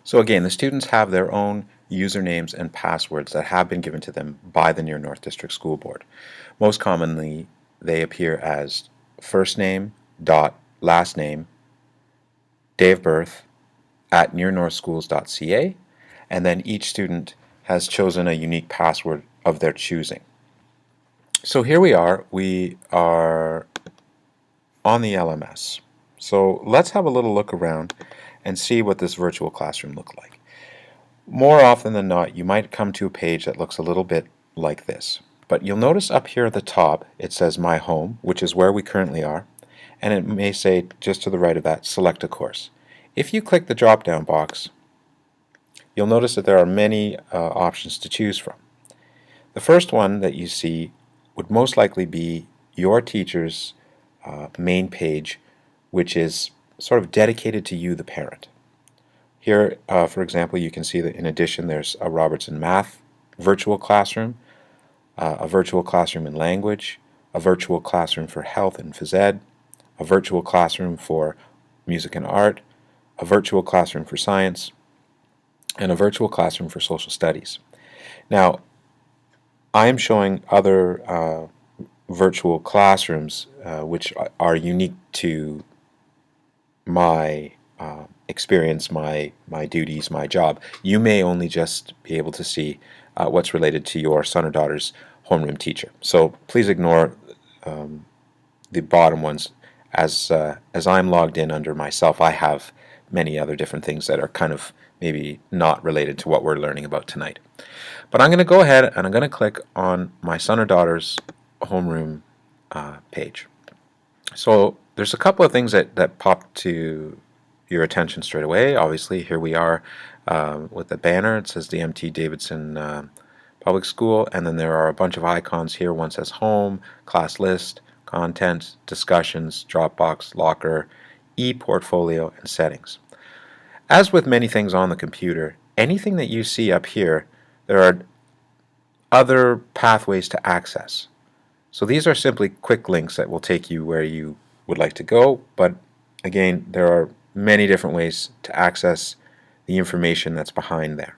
So again, the students have their own usernames and passwords that have been given to them by the Near North District School Board. Most commonly, they appear as first name dot last name, day of birth, at nearnorthschools.ca, and then each student has chosen a unique password of their choosing. So here we are on the LMS. So let's have a little look around and see what this virtual classroom looks like. More often than not, you might come to a page that looks a little bit like this. But you'll notice up here at the top, it says My Home, which is where we currently are, and it may say just to the right of that, Select a Course. If you click the drop-down box, you'll notice that there are many options to choose from. The first one that you see would most likely be your teacher's main page, which is sort of dedicated to you, the parent. Here, for example, you can see that in addition there's a Robertson Math virtual classroom, a virtual classroom in language, a virtual classroom for health and phys ed, a virtual classroom for music and art, a virtual classroom for science, and a virtual classroom for social studies. Now, I am showing other virtual classrooms which are unique to my experience, my duties, my job. You may only just be able to see what's related to your son or daughter's homeroom teacher. So please ignore the bottom ones. As I'm logged in under myself, I have many other different things that are kind of maybe not related to what we're learning about tonight. But I'm going to go ahead and I'm going to click on my son or daughter's homeroom page. So there's a couple of things that pop to your attention straight away. Obviously, here we are with the banner. It says the M.T. Davidson Public School, and then there are a bunch of icons here. One says Home, Class List, Content, Discussions, Dropbox, Locker, ePortfolio, and Settings. As with many things on the computer, anything that you see up here, there are other pathways to access. So these are simply quick links that will take you where you would like to go, but again, there are many different ways to access the information that's behind there.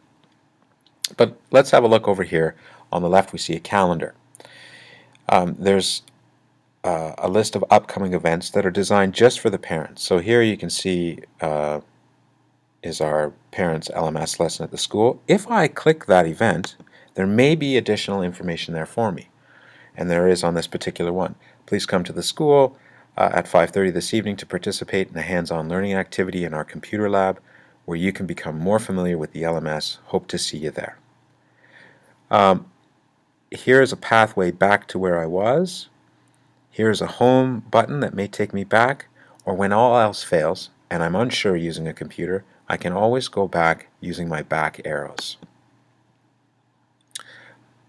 But let's have a look over here. On the left, we see a calendar. There's a list of upcoming events that are designed just for the parents. So here you can see is our parents' LMS lesson at the school. If I click that event, there may be additional information there for me. And there is on this particular one. Please come to the school at 5:30 this evening to participate in a hands-on learning activity in our computer lab where you can become more familiar with the LMS. Hope to see you there. Here is a pathway back to where I was. Here's a home button that may take me back, or when all else fails and I'm unsure using a computer, I can always go back using my back arrows.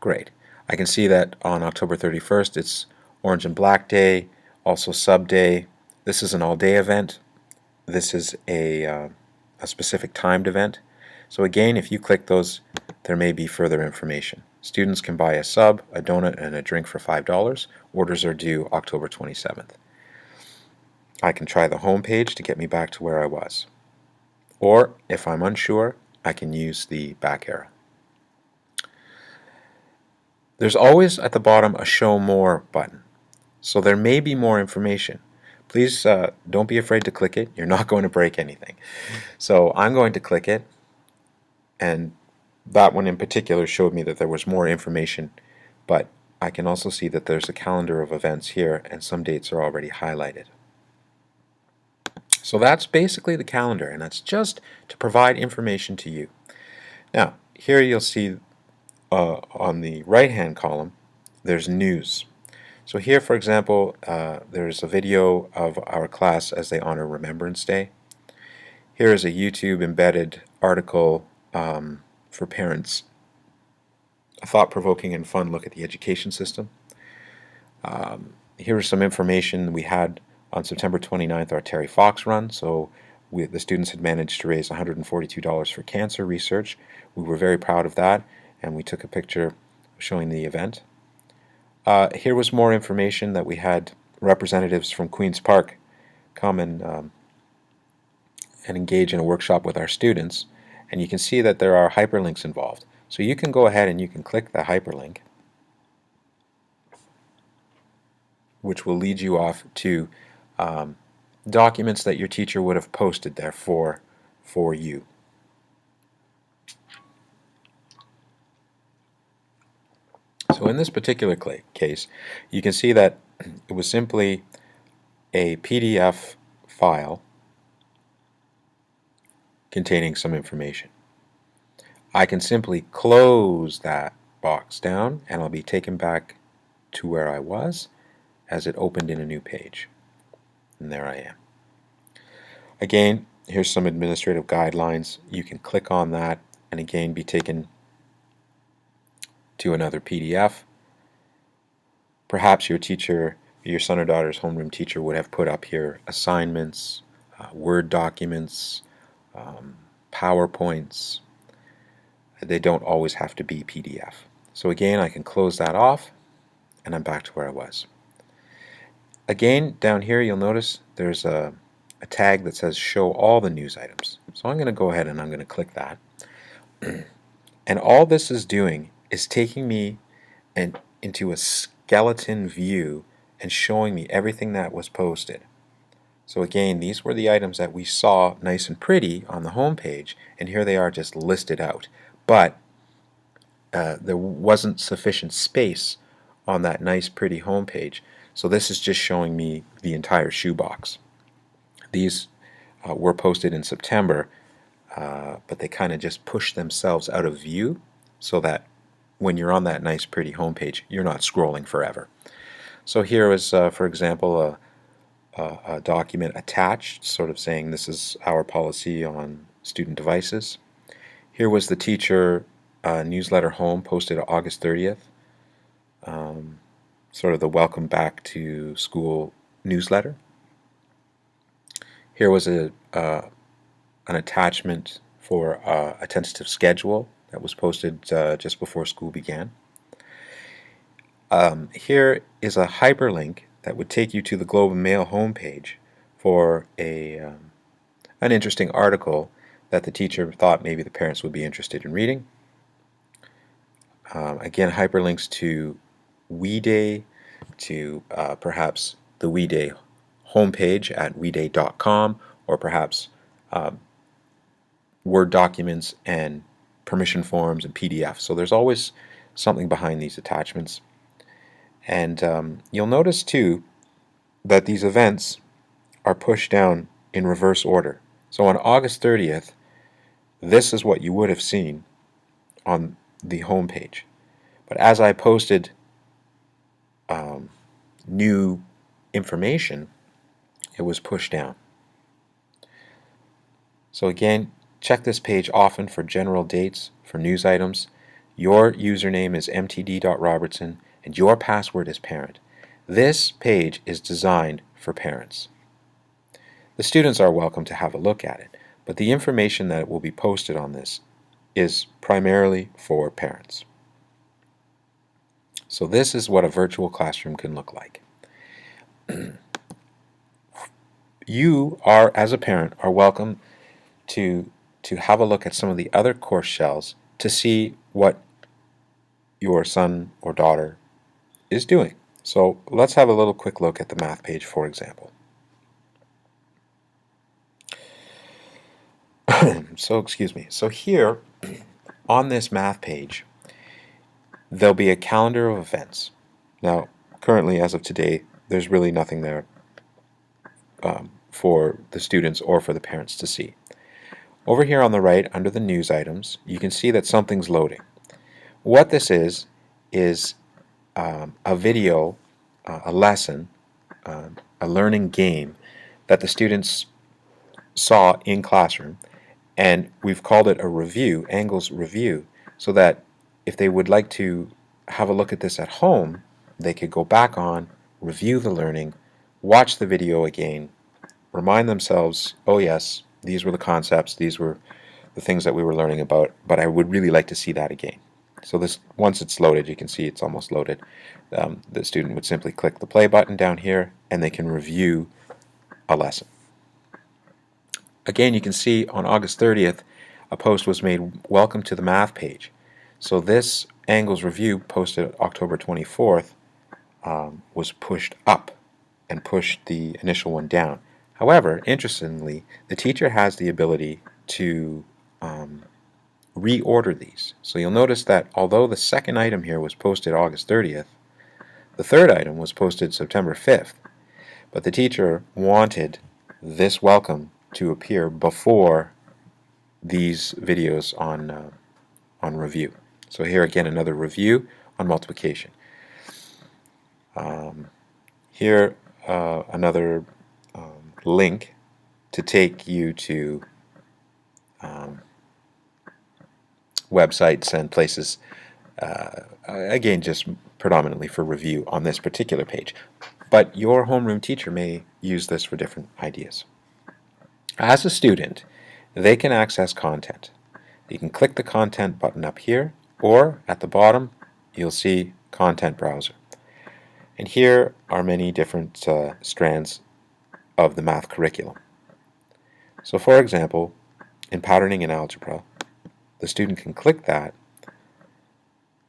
Great. I can see that on October 31st it's Orange and Black Day, also Sub Day. This is an all-day event. This is a specific timed event. So again, if you click those, there may be further information. Students can buy a sub, a donut, and a drink for $5. Orders are due October 27th. I can try the home page to get me back to where I was. Or, if I'm unsure, I can use the back arrow. There's always at the bottom a Show More button. So there may be more information. Please don't be afraid to click it. You're not going to break anything. So I'm going to click it, and that one in particular showed me that there was more information, but I can also see that there's a calendar of events here and some dates are already highlighted. So that's basically the calendar, and that's just to provide information to you. Now, here you'll see on the right-hand column, there's news. So here, for example, there's a video of our class as they honor Remembrance Day. Here is a YouTube embedded article for parents, a thought-provoking and fun look at the education system. Here is some information we had on September 29th, our Terry Fox run. So the students had managed to raise $142 for cancer research. We were very proud of that, and we took a picture showing the event. Here was more information that we had representatives from Queen's Park come and engage in a workshop with our students. and you can see that there are hyperlinks involved. So you can go ahead and you can click the hyperlink, which will lead you off to documents that your teacher would have posted there for you. So in this particular case, you can see that it was simply a PDF file containing some information. I can simply close that box down and I'll be taken back to where I was as it opened in a new page. And there I am. Again, here's some administrative guidelines. You can click on that and again be taken to another PDF. Perhaps your teacher, your son or daughter's homeroom teacher would have put up here assignments, Word documents, PowerPoints. They don't always have to be PDF. So again, I can close that off and I'm back to where I was. Again, down here you'll notice there's a tag that says show all the news items. So I'm going to go ahead and I'm going to click that. And all this is doing is taking me into a skeleton view and showing me everything that was posted. So again, these were the items that we saw nice and pretty on the home page, and here they are just listed out. But there wasn't sufficient space on that nice pretty home page, so this is just showing me the entire shoebox. These were posted in September, but they kind of just push themselves out of view so that when you're on that nice pretty home page, you're not scrolling forever. So here is, for example, a document attached, sort of saying this is our policy on student devices. Here was the teacher newsletter home posted August 30th, sort of the welcome back to school newsletter. Here was an attachment for a tentative schedule that was posted just before school began. Here is a hyperlink that would take you to the Globe and Mail homepage for an interesting article that the teacher thought maybe the parents would be interested in reading. Again, hyperlinks to WeDay, to perhaps the WeDay homepage at weday.com, or perhaps Word documents and permission forms and PDFs. So there's always something behind these attachments. And you'll notice too that these events are pushed down in reverse order. So on August 30th, this is what you would have seen on the home page. But as I posted new information, it was pushed down. So again, check this page often for general dates, for news items. Your username is mtd.robertson and your password is parent. This page is designed for parents. The students are welcome to have a look at it, but the information that will be posted on this is primarily for parents. So this is what a virtual classroom can look like. You are, as a parent, are welcome to have a look at some of the other course shells to see what your son or daughter is doing. So let's have a little quick look at the math page, for example. So here on this math page, there'll be a calendar of events. Now, currently, as of today, there's really nothing there for the students or for the parents to see. Over here on the right, under the news items, you can see that something's loading. What this is a video, a lesson, a learning game that the students saw in classroom, and we've called it a review, Angle's review, so that if they would like to have a look at this at home, they could go back on, review the learning, watch the video again, remind themselves, oh yes, these were the concepts, these were the things that we were learning about, but I would really like to see that again. So this, once it's loaded, you can see it's almost loaded. The student would simply click the play button down here and they can review a lesson. Again, you can see on August 30th, a post was made, "Welcome to the math page." So this Angles review posted October 24th was pushed up and pushed the initial one down. However, interestingly, the teacher has the ability to reorder these. So you'll notice that although the second item here was posted August 30th, the third item was posted September 5th, but the teacher wanted this welcome to appear before these videos on review. So here again another review on multiplication. Here another link to take you to websites and places, again just predominantly for review on this particular page. But your homeroom teacher may use this for different ideas. As a student, they can access content. You can click the content button up here, or at the bottom you'll see content browser. And here are many different strands of the math curriculum. So for example, in patterning and algebra, the student can click that.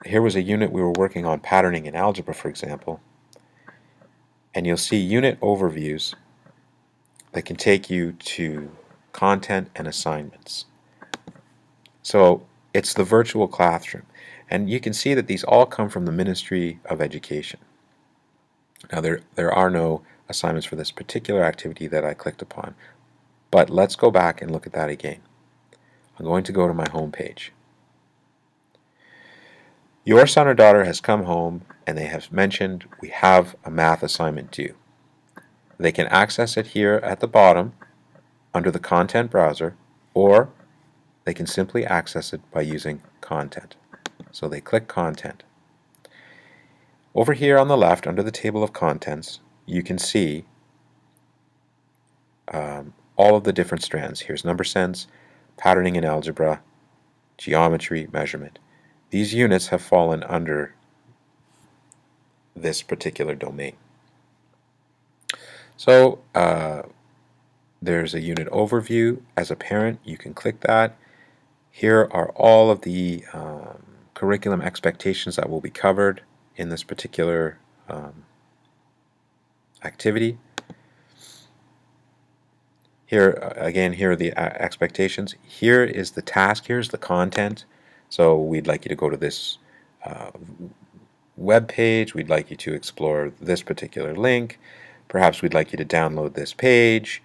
Here was a unit we were working on, patterning in algebra, for example, and you'll see unit overviews that can take you to content and assignments. So it's the virtual classroom, and you can see that these all come from the Ministry of Education. Now there are no assignments for this particular activity that I clicked upon, but let's go back and look at that again. I'm going to go to my home page. Your son or daughter has come home and they have mentioned we have a math assignment due. They can access it here at the bottom under the content browser, or they can simply access it by using content. So they click content. Over here on the left under the table of contents you can see all of the different strands. Here's number sense, patterning in algebra, geometry, measurement. These units have fallen under this particular domain. So there's a unit overview. As a parent, you can click that. Here are all of the curriculum expectations that will be covered in this particular activity. Here again, here are the expectations. Here is the task. Here's the content. So we'd like you to go to this web page. We'd like you to explore this particular link. Perhaps we'd like you to download this page.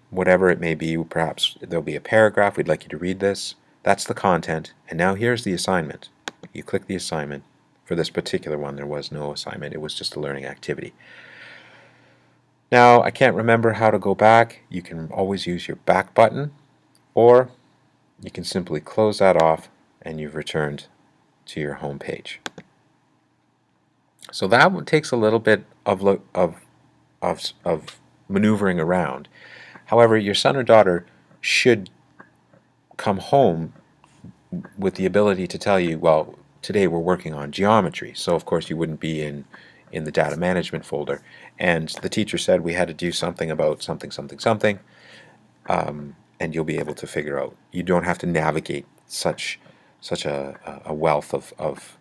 Whatever it may be, perhaps there'll be a paragraph. We'd like you to read this. That's the content. And now here's the assignment. You click the assignment. For this particular one, there was no assignment. It was just a learning activity. Now, I can't remember how to go back. You can always use your back button, or you can simply close that off and you've returned to your home page. So that one takes a little bit of maneuvering around. However, your son or daughter should come home with the ability to tell you, well, today we're working on geometry. So of course you wouldn't be in the data management folder, and the teacher said we had to do something about something, and you'll be able to figure out. You don't have to navigate such a wealth of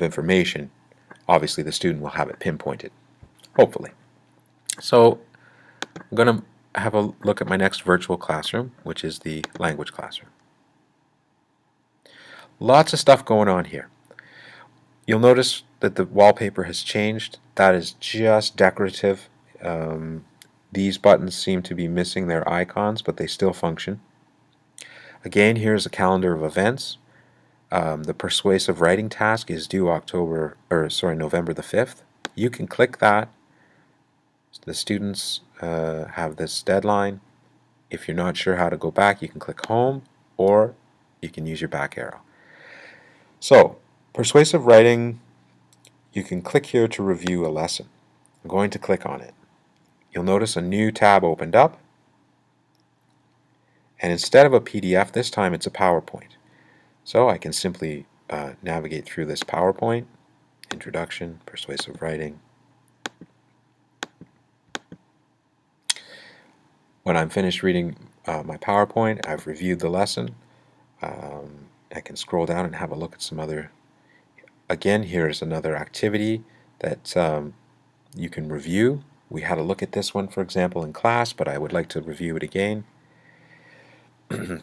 information. Obviously the student will have it pinpointed, hopefully. So I'm going to have a look at my next virtual classroom, which is the language classroom. Lots of stuff going on here. You'll notice that the wallpaper has changed. That is just decorative. These buttons seem to be missing their icons, but they still function. Again, here's a calendar of events. The persuasive writing task is due November the 5th. You can click that. The students have this deadline. If you're not sure how to go back, you can click home, or you can use your back arrow. So, persuasive writing, you can click here to review a lesson. I'm going to click on it. You'll notice a new tab opened up, and instead of a PDF, this time it's a PowerPoint. So I can simply navigate through this PowerPoint, introduction, persuasive writing. When I'm finished reading my PowerPoint. I've reviewed the lesson. I can scroll down and have a look at some other. Again, here's another activity that you can review. We had a look at this one, for example, in class, but I would like to review it again.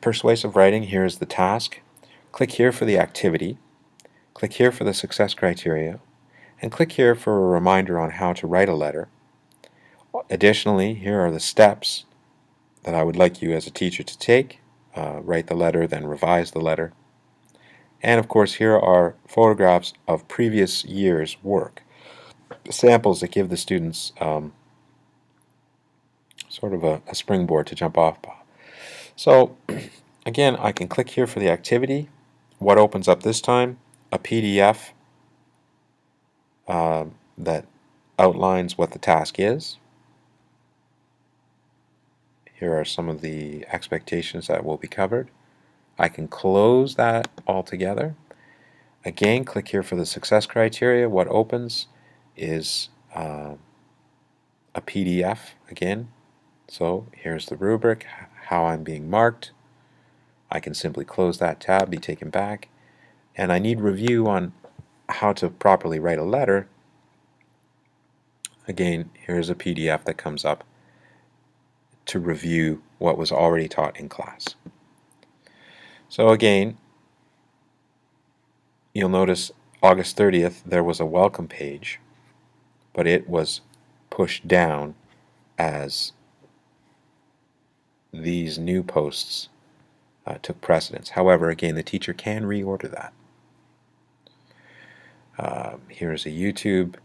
Persuasive writing, here's the task. Click here for the activity. Click here for the success criteria. And click here for a reminder on how to write a letter. Additionally, here are the steps that I would like you as a teacher to take. Write the letter, then revise the letter. And of course, here are photographs of previous year's work. Samples that give the students sort of a springboard to jump off. So again, I can click here for the activity. What opens up this time? A PDF that outlines what the task is. Here are some of the expectations that will be covered. I can close that altogether. Again, click here for the success criteria. What opens is a PDF again. So here's the rubric, how I'm being marked. I can simply close that tab, be taken back. And I need review on how to properly write a letter. Again, here's a PDF that comes up to review what was already taught in class. So again, you'll notice August 30th there was a welcome page, but it was pushed down as these new posts took precedence. However, again, the teacher can reorder that. Here's a YouTube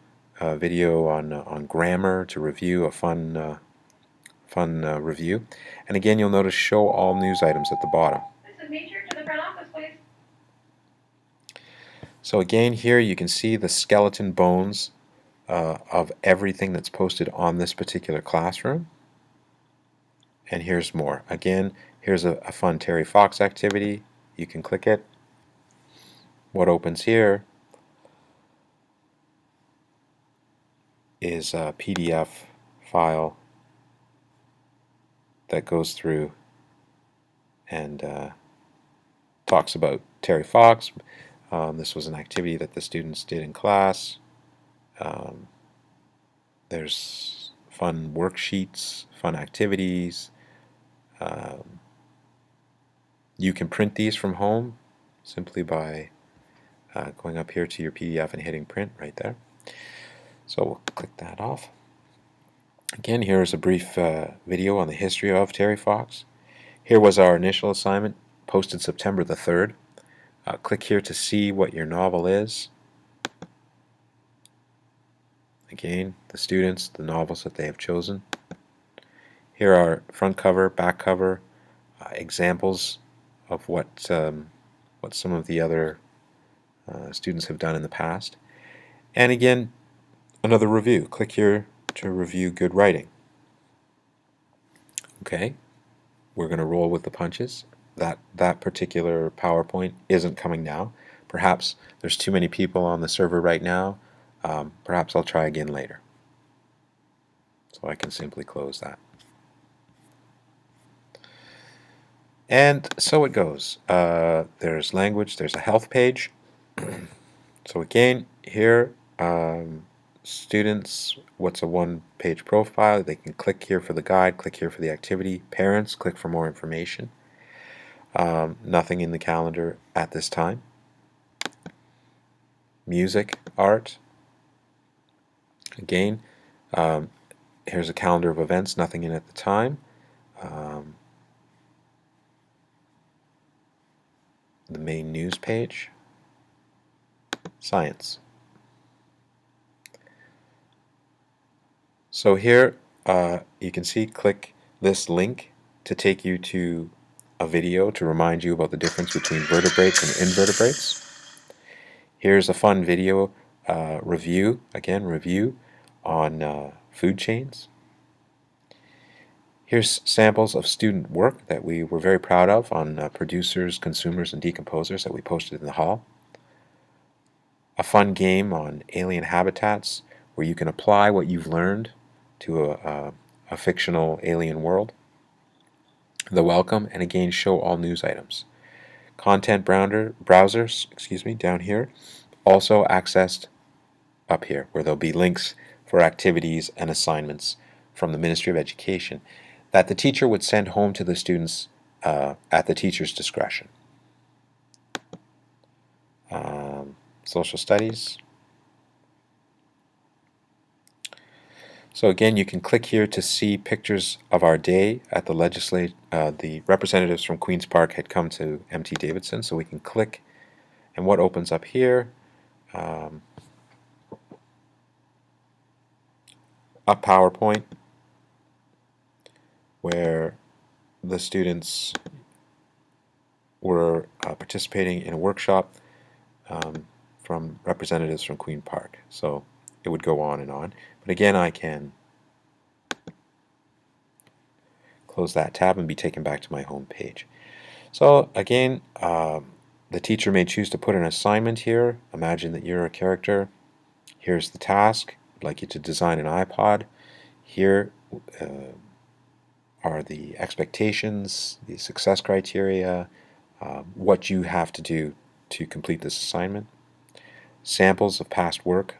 video on grammar to review, a fun review. And again, you'll notice show all news items at the bottom. Mrs. Meacher, to the front office, please. So again, here you can see the skeleton bones of everything that's posted on this particular classroom. And here's more. Again, here's a fun Terry Fox activity. You can click it. What opens here is a PDF file that goes through and talks about Terry Fox. This was an activity that the students did in class. There's fun worksheets, fun activities. You can print these from home simply by going up here to your PDF and hitting print right there. So we'll click that off. Again, here's a brief video on the history of Terry Fox. Here was our initial assignment, posted September the 3rd. Click here to see what your novel is. Again, the students, the novels that they have chosen. Here are front cover, back cover, examples of what some of the other students have done in the past. And again, another review. Click here to review good writing. Okay, we're going to roll with the punches. That particular PowerPoint isn't coming now. Perhaps there's too many people on the server right now. Perhaps I'll try again later. So I can simply close that. And so it goes. There's language, there's a health page. So again, here, students, what's a one-page profile? They can click here for the guide, click here for the activity. Parents, click for more information. Nothing in the calendar at this time. Music, art. Again, here's a calendar of events, nothing in at the time. The main news page. Science. So here you can see, click this link to take you to a video to remind you about the difference between vertebrates and invertebrates. Here's a fun video review on food chains. Here's samples of student work that we were very proud of on producers, consumers, and decomposers that we posted in the hall. A fun game on alien habitats where you can apply what you've learned to a fictional alien world. the welcome, and again show all news items. Content browsers, down here, also accessed up here, where there'll be links for activities and assignments from the Ministry of Education that the teacher would send home to the students at the teacher's discretion. Social studies. So again, you can click here to see pictures of our day at the representatives from Queen's Park had come to MT Davidson, so we can click, and what opens up here, a PowerPoint where the students were participating in a workshop from representatives from Queen Park. So it would go on and on. But again, I can close that tab and be taken back to my home page. So again, the teacher may choose to put an assignment here. Imagine that you're a character. Here's the task. I'd like you to design an iPod. Here are the expectations, the success criteria, what you have to do to complete this assignment. Samples of past work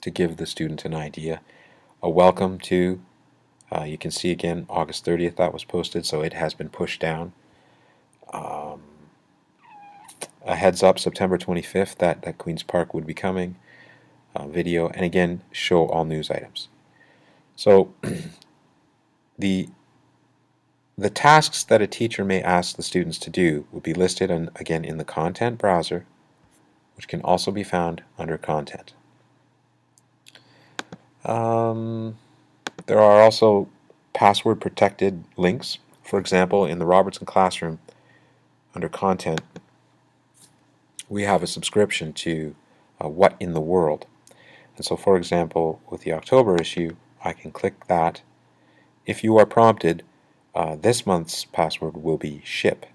to give the student an idea. A welcome to, you can see again, August 30th that was posted, so it has been pushed down. A heads up, September 25th, that Queen's Park would be coming. Video, and again, show all news items. So the tasks that a teacher may ask the students to do will be listed again in the content browser, which can also be found under content. There are also password protected links. For example, in the Robertson Classroom, under content, we have a subscription to What in the World. And so, for example, with the October issue, I can click that. If you are prompted, this month's password will be ship,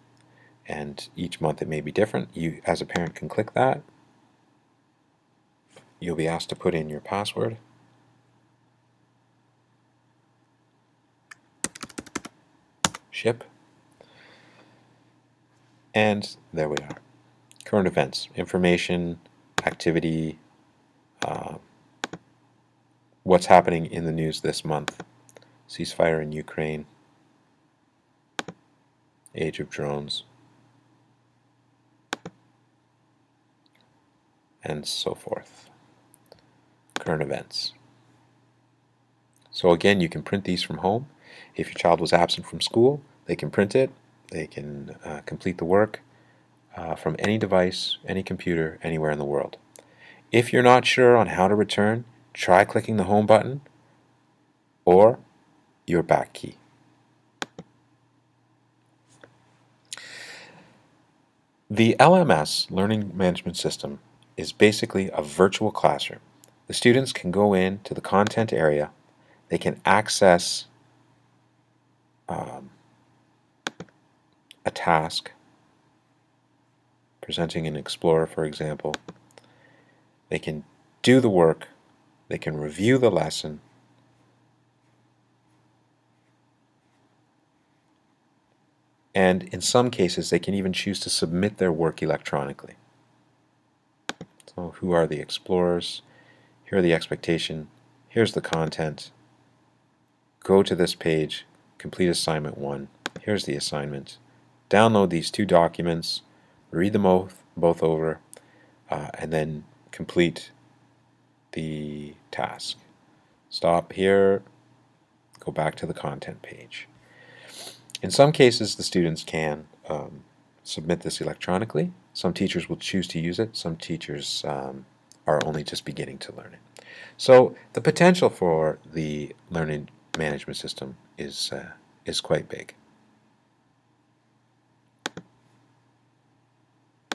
and each month it may be different. You, as a parent, can click that. You'll be asked to put in your password. Ship. And there we are. Current events, information, activity, what's happening in the news this month. Ceasefire in Ukraine, age of drones, and so forth. Current events. So again, you can print these from home. If your child was absent from school, they can print it. They can complete the work from any device, any computer, anywhere in the world. If you're not sure on how to return, try clicking the home button or your back key. The LMS, Learning Management System, is basically a virtual classroom. The students can go into the content area. They can access a task, presenting an Explorer, for example. They can do the work. They can review the lesson. And in some cases, they can even choose to submit their work electronically. So who are the explorers? Here are the expectation. Here's the content. Go to this page, complete assignment 1. Here's the assignment. Download these 2 documents, read them both over, and then complete the task. Stop here, go back to the content page. In some cases, the students can submit this electronically. Some teachers will choose to use it. Some teachers are only just beginning to learn it. So the potential for the learning management system is quite big.